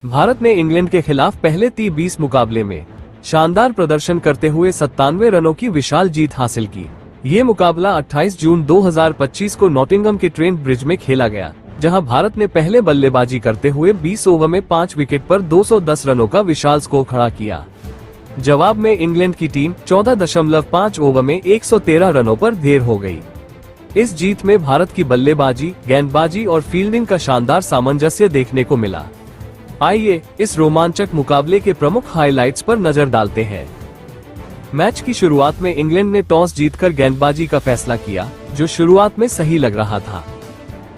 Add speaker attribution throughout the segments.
Speaker 1: भारत ने इंग्लैंड के खिलाफ पहले T20 मुकाबले में शानदार प्रदर्शन करते हुए 97 रनों की विशाल जीत हासिल की। ये मुकाबला 28 जून 2025 को नॉटिंघम के ट्रेंट ब्रिज में खेला गया, जहां भारत ने पहले बल्लेबाजी करते हुए 20 ओवर में 5 विकेट पर 210 रनों का विशाल स्कोर खड़ा किया। जवाब में इंग्लैंड की टीम 14.5 ओवर में 113 रनों पर ढेर हो गई। इस जीत में भारत की बल्लेबाजी, गेंदबाजी और फील्डिंग का शानदार सामंजस्य देखने को मिला। आइए इस रोमांचक मुकाबले के प्रमुख हाइलाइट्स पर नजर डालते हैं। मैच की शुरुआत में इंग्लैंड ने टॉस जीतकर गेंदबाजी का फैसला किया, जो शुरुआत में सही लग रहा था,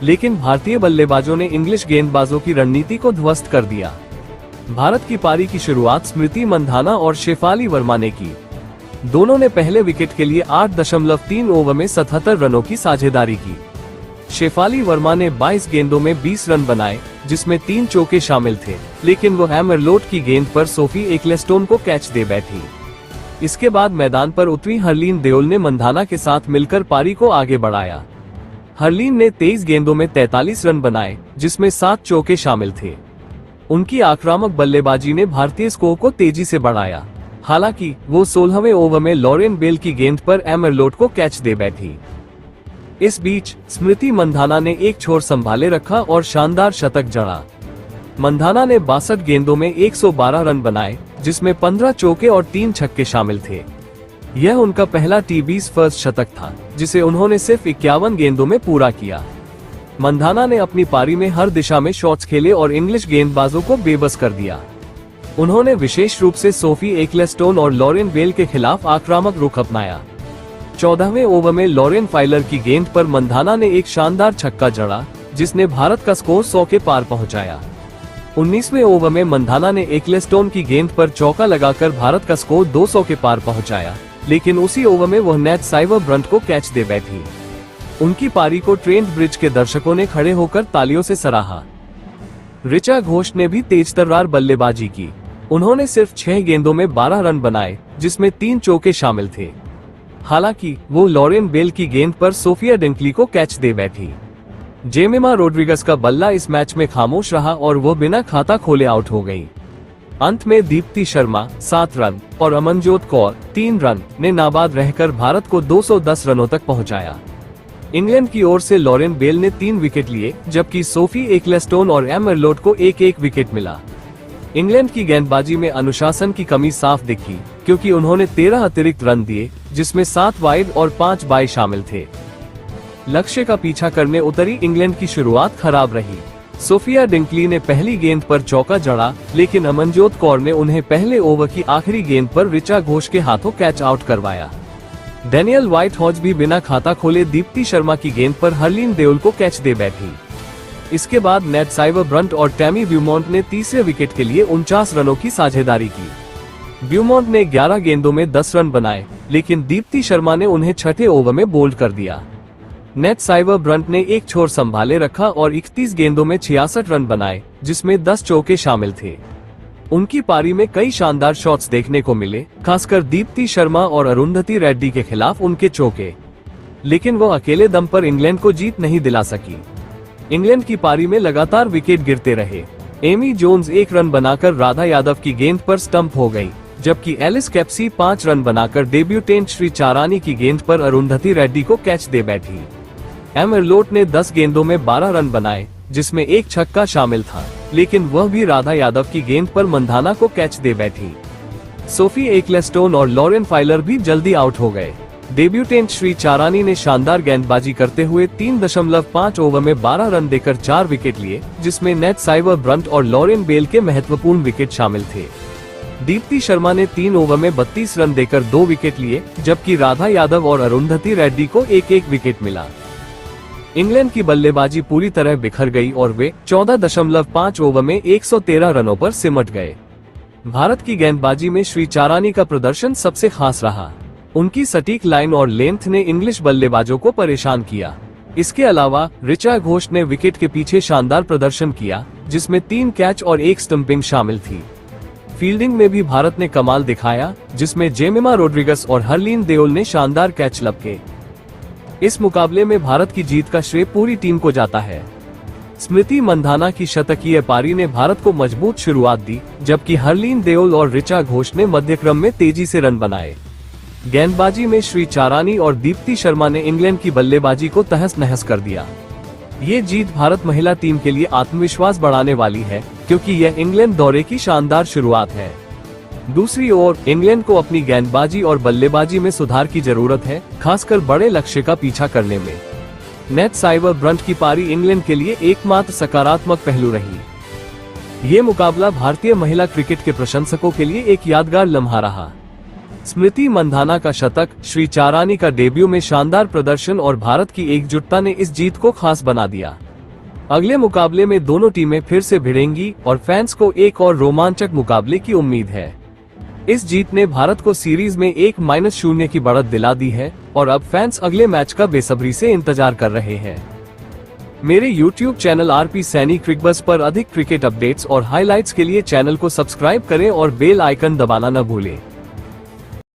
Speaker 1: लेकिन भारतीय बल्लेबाजों ने इंग्लिश गेंदबाजों की रणनीति को ध्वस्त कर दिया। भारत की पारी की शुरुआत स्मृति मंधाना और शेफाली वर्मा ने की। दोनों ने पहले विकेट के लिए 8.3 ओवर में 77 रनों की साझेदारी की। शेफाली वर्मा ने 22 गेंदों में 20 रन बनाए, जिसमें 3 चौके शामिल थे, लेकिन वो एमरलोट की गेंद पर सोफी एक्लेस्टोन को कैच दे बैठी। इसके बाद मैदान पर उतरी हरलीन देओल ने मंधाना के साथ मिलकर पारी को आगे बढ़ाया। हरलीन ने 23 गेंदों में 43 रन बनाए, जिसमें 7 चौके शामिल थे। उनकी आक्रामक बल्लेबाजी ने भारतीय स्कोर को तेजी से बढ़ाया। हालांकि वो 16वें ओवर में लॉरेन बेल की गेंद पर एमरलोट को कैच दे बैठी। इस बीच स्मृति मंधाना ने एक छोर संभाले रखा और शानदार शतक जड़ा। मंधाना ने 62 गेंदों में 112 रन बनाए, जिसमें 15 चौके और 3 छक्के शामिल थे। यह उनका पहला T20 फर्स्ट शतक था, जिसे उन्होंने सिर्फ 51 गेंदों में पूरा किया। मंधाना ने अपनी पारी में हर दिशा में शॉट्स खेले और इंग्लिश गेंदबाजों को बेबस कर दिया। उन्होंने विशेष रूप से सोफी एक्लेस्टोन और लॉरेन बेल के खिलाफ आक्रामक रुख अपनाया। 14वें ओवर में लॉरेन फाइलर की गेंद पर मंधाना ने एक शानदार छक्का जड़ा, जिसने भारत का स्कोर 100 के पार पहुंचाया। 19वें ओवर में मंधाना ने एक्लेस्टोन की गेंद पर चौका लगाकर भारत का स्कोर 200 के पार पहुंचाया, लेकिन उसी ओवर में वह नेट साइवर ब्रंट को कैच दे बैठी। उनकी पारी को ट्रेंट ब्रिज के दर्शकों ने खड़े होकर तालियों से सराहा। ऋचा घोष ने भी तेजतर्रार बल्लेबाजी की। उन्होंने सिर्फ 6 गेंदों में 12 रन बनाए, जिसमें 3 चौके शामिल थे। हालांकि वो लॉरेन बेल की गेंद पर सोफिया डिंकली को कैच दे बैठी। जेमिमा रोड्रिगस का बल्ला इस मैच में खामोश रहा और वो बिना खाता खोले आउट हो गई। अंत में दीप्ति शर्मा 7 रन और अमनजोत कौर 3 रन ने नाबाद रहकर भारत को 210 रनों तक पहुंचाया। इंग्लैंड की ओर से लॉरेन बेल ने 3 विकेट लिए, जबकि सोफी एक्लेस्टोन और एमरलोट को एक विकेट मिला। इंग्लैंड की गेंदबाजी में अनुशासन की कमी साफ दिखी, क्योंकि उन्होंने 13 अतिरिक्त रन दिए, जिसमें 7 वाइड और 5 बाई शामिल थे। लक्ष्य का पीछा करने उतरी इंग्लैंड की शुरुआत खराब रही। सोफिया डिंकली ने पहली गेंद पर चौका जड़ा, लेकिन अमनजोत कौर ने उन्हें पहले ओवर की आखिरी गेंद पर ऋचा घोष के हाथों कैच आउट करवाया। डैनियल व्हाइट हॉज भी बिना खाता खोले दीप्ति शर्मा की गेंद पर हरलीन देओल को कैच दे बैठी। इसके बाद नेट साइवर ब्रंट और टैमी ब्यूमॉन्ट ने तीसरे विकेट के लिए 49 रनों की साझेदारी की। ब्यूमॉन्ट ने 11 गेंदों में 10 रन बनाए, लेकिन दीप्ति शर्मा ने उन्हें छठे ओवर में बोल्ड कर दिया। नेट साइवर ब्रंट ने एक छोर संभाले रखा और 31 गेंदों में 66 रन बनाए, जिसमें 10 चौके शामिल थे। उनकी पारी में कई शानदार शॉट्स देखने को मिले, खासकर दीप्ति शर्मा और अरुंधति रेड्डी के खिलाफ उनके चौके, लेकिन वो अकेले दम पर इंग्लैंड को जीत नहीं दिला सकी। इंग्लैंड की पारी में लगातार विकेट गिरते रहे। एमी जोन्स 1 रन बनाकर राधा यादव की गेंद पर स्टंप हो गई, जबकि एलिस कैप्सी 5 रन बनाकर डेब्यूटेंट श्री चारानी की गेंद पर अरुंधति रेड्डी को कैच दे बैठी। एमरलोट ने 10 गेंदों में 12 रन बनाए, जिसमें एक छक्का शामिल था, लेकिन वह भी राधा यादव की गेंद पर मंधाना को कैच दे बैठी। सोफी एक्लेस्टोन और लॉरेन फाइलर भी जल्दी आउट हो गए। डेब्यूटेंट श्री चारानी ने शानदार गेंदबाजी करते हुए 3.5 ओवर में 12 रन देकर 4 विकेट लिए, जिसमें नेट साइवर ब्रंट और लॉरेन बेल के महत्वपूर्ण विकेट शामिल थे। दीप्ति शर्मा ने 3 ओवर में 32 रन देकर 2 विकेट लिए, जबकि राधा यादव और अरुंधति रेड्डी को एक विकेट मिला। इंग्लैंड की बल्लेबाजी पूरी तरह बिखर गई और वे 14.5 ओवर में 113 रनों पर सिमट गए। भारत की गेंदबाजी में श्री चारानी का प्रदर्शन सबसे खास रहा। उनकी सटीक लाइन और लेंथ ने इंग्लिश बल्लेबाजों को परेशान किया। इसके अलावा ऋचा घोष ने विकेट के पीछे शानदार प्रदर्शन किया, जिसमें 3 कैच और 1 स्टंपिंग शामिल थी। फील्डिंग में भी भारत ने कमाल दिखाया, जिसमें जेमिमा रोड्रिगस और हरलीन देओल ने शानदार कैच लपके। इस मुकाबले में भारत की जीत का श्रेय पूरी टीम को जाता है। स्मृति मंधाना की शतकीय पारी ने भारत को मजबूत शुरुआत दी, जबकि हरलीन देओल और ऋचा घोष ने मध्यक्रम में तेजी से रन बनाए। गेंदबाजी में श्री चारानी और दीप्ति शर्मा ने इंग्लैंड की बल्लेबाजी को तहस नहस कर दिया। ये जीत भारत महिला टीम के लिए आत्मविश्वास बढ़ाने वाली है, क्योंकि यह इंग्लैंड दौरे की शानदार शुरुआत है। दूसरी ओर इंग्लैंड को अपनी गेंदबाजी और बल्लेबाजी में सुधार की जरूरत है, खासकर बड़े लक्ष्य का पीछा करने में। नेट साइबर ब्रंट की पारी इंग्लैंड के लिए एकमात्र सकारात्मक पहलू रही। ये मुकाबला भारतीय महिला क्रिकेट के प्रशंसकों के लिए एक यादगार लम्हा रहा। स्मृति मंधाना का शतक, श्री चारानी का डेब्यू में शानदार प्रदर्शन और भारत की एकजुटता ने इस जीत को खास बना दिया। अगले मुकाबले में दोनों टीमें फिर से भिड़ेंगी और फैंस को एक और रोमांचक मुकाबले की उम्मीद है। इस जीत ने भारत को सीरीज में 1-0 की बढ़त दिला दी है और अब फैंस अगले मैच का बेसब्री से इंतजार कर रहे हैं। मेरे YouTube channel RP Saini Cricbuzz पर अधिक क्रिकेट अपडेट्स और हाइलाइट्स के लिए चैनल को सब्सक्राइब करें और बेल आइकन दबाना न भूलें।